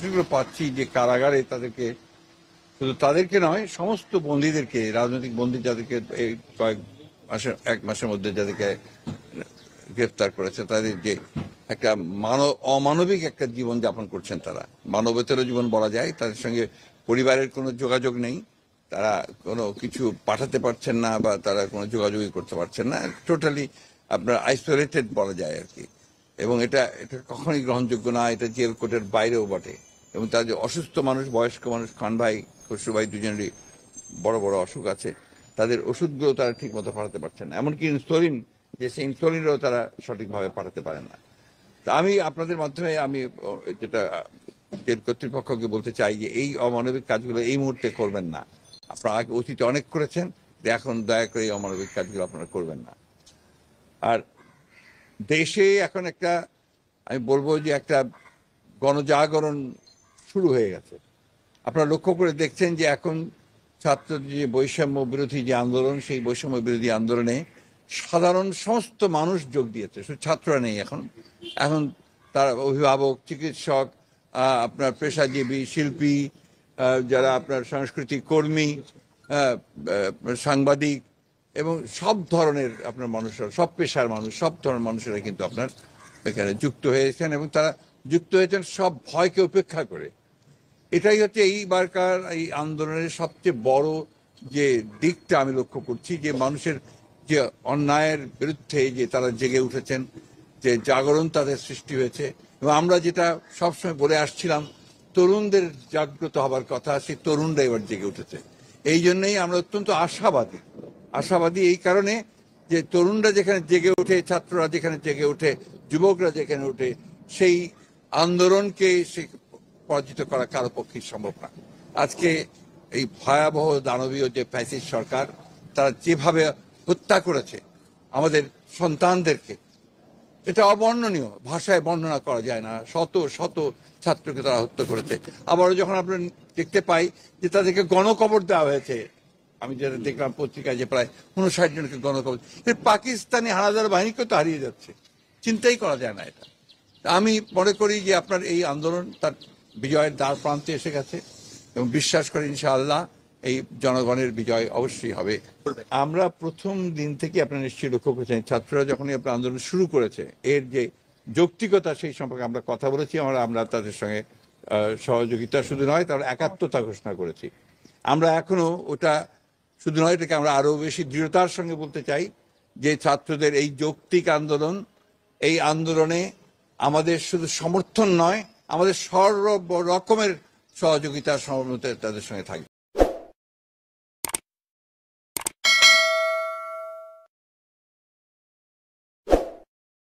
যেগুলো পাচ্ছি যে কারাগারে তাদেরকে, শুধু তাদেরকে নয় সমস্ত বন্দীদেরকে, রাজনৈতিক বন্দী যাদেরকে এই কয়েক মাসের 1 মাসের মধ্যে যাদেরকে গ্রেফতার করেছে, তাদের যে একটা অমানবিক একটা জীবন যাপন করছেন, তারা মানবেতর জীবন বলা যায়। তাদের সঙ্গে পরিবারের কোনো যোগাযোগ নেই, তারা কোনো কিছু পাঠাতে পারছেন না বা তারা কোনো যোগাযোগই করতে পারছেন না, টোটালি আপনার আইসোলেটেড বলা যায় আর কি। এবং এটা এটা কখনোই গ্রহণযোগ্য না, এটা জেল কোর্টের বাইরেও বটে। এবং তার যে অসুস্থ মানুষ, বয়স্ক মানুষ, খান ভাই খসরু ভাই দুজনেরই বড় বড় অসুখ আছে, তাদের ওষুধগুলো তারা ঠিক মতো পাঠাতে পারছেন না, এমনকি ইনসুলিন, যে সেই ইনসুলিনও তারা সঠিকভাবে পাঠাতে পারেন না। তা আমি আপনাদের মাধ্যমে আমি যেটা জেল কর্তৃপক্ষকে বলতে চাই যে এই অমানবিক কাজগুলো এই মুহূর্তে করবেন না। আপনারা আগে অতীতে অনেক করেছেন, এখন দয়া করে এই অমানবিক কাজগুলো আপনারা করবেন না। আর দেশে এখন একটা, আমি বলবো যে একটা গণজাগরণ শুরু হয়ে গেছে। আপনারা লক্ষ্য করে দেখছেন যে এখন ছাত্রদের যে বৈষম্য বিরোধী যে আন্দোলন, সেই বৈষম্য বিরোধী আন্দোলনে সাধারণ সমস্ত মানুষ যোগ দিয়েছে, শুধু ছাত্ররা নেই। এখন এখন তারা অভিভাবক, চিকিৎসক, আপনার পেশাজীবী, শিল্পী, যারা আপনার সাংস্কৃতিক কর্মী, সাংবাদিক এবং সব ধরনের আপনার মানুষরা, সব পেশার মানুষ, সব ধরনের মানুষেরা কিন্তু আপনার এখানে যুক্ত হয়েছেন। এবং তারা যুক্ত হয়েছেন সব ভয়কে উপেক্ষা করে। এটাই হচ্ছে এইবারকার এই আন্দোলনের সবচেয়ে বড় যে দিকটা আমি লক্ষ্য করছি, যে মানুষের যে অন্যায়ের বিরুদ্ধে যে তারা জেগে উঠেছেন, যে জাগরণ তাদের সৃষ্টি হয়েছে। এবং আমরা যেটা সবসময় বলে আসছিলাম, তরুণদের জাগ্রত হবার কথা, সেই তরুণরা এবার জেগে উঠেছে। এই জন্যই আমরা অত্যন্ত আশাবাদী এই কারণে যে তরুণরা যেখানে জেগে ওঠে, ছাত্ররা যেখানে জেগে ওঠে, যুবকরা যেখানে ওঠে, সেই আন্দোলনকে সে পরাজিত করা কারো পক্ষেই সম্ভব না। আজকে এই ভয়াবহ দানবীয় যে ফ্যাসিস্ট সরকার, তারা যেভাবে হত্যা করেছে আমাদের সন্তানদেরকে, এটা অবর্ণনীয়, ভাষায় বর্ণনা করা যায় না। শত শত ছাত্রকে তারা হত্যা করেছে। আবারও যখন আমরা দেখতে পাই যে তাদেরকে গণকবর দেওয়া হয়েছে, আমি যেটা দেখলাম পত্রিকায় যে প্রায় 59 জনকে গণকবর, পাকিস্তানি হানাদার বাহিনীকেও তো হারিয়ে যাচ্ছে, চিন্তাই করা যায় না এটা। আমি মনে করি যে আপনার এই আন্দোলন তার বিজয়ের দ্বার প্রান্তে এসে গেছে এবং বিশ্বাস করি ইনশাআল্লাহ এই জনগণের বিজয় অবশ্যই হবে। আমরা প্রথম দিন থেকে আপনারা নিশ্চয়ই লক্ষ্য করেছেন, ছাত্ররা যখনই আপনার আন্দোলন শুরু করেছে, এর যে যৌক্তিকতা সেই সম্পর্কে আমরা কথা বলেছি। আমরা তাদের সঙ্গে সহযোগিতা শুধু নয়, তার একাত্মতা ঘোষণা করেছি। আমরা এখনো ওটা শুধু নয়, এটাকে আমরা আরো বেশি দৃঢ়তার সঙ্গে বলতে চাই যে ছাত্রদের এই যৌক্তিক আন্দোলন, এই আন্দোলনে আমাদের শুধু সমর্থন নয়, আমাদের সর্ব রকমের সহযোগিতা সহমত তাদের সঙ্গে থাকবে।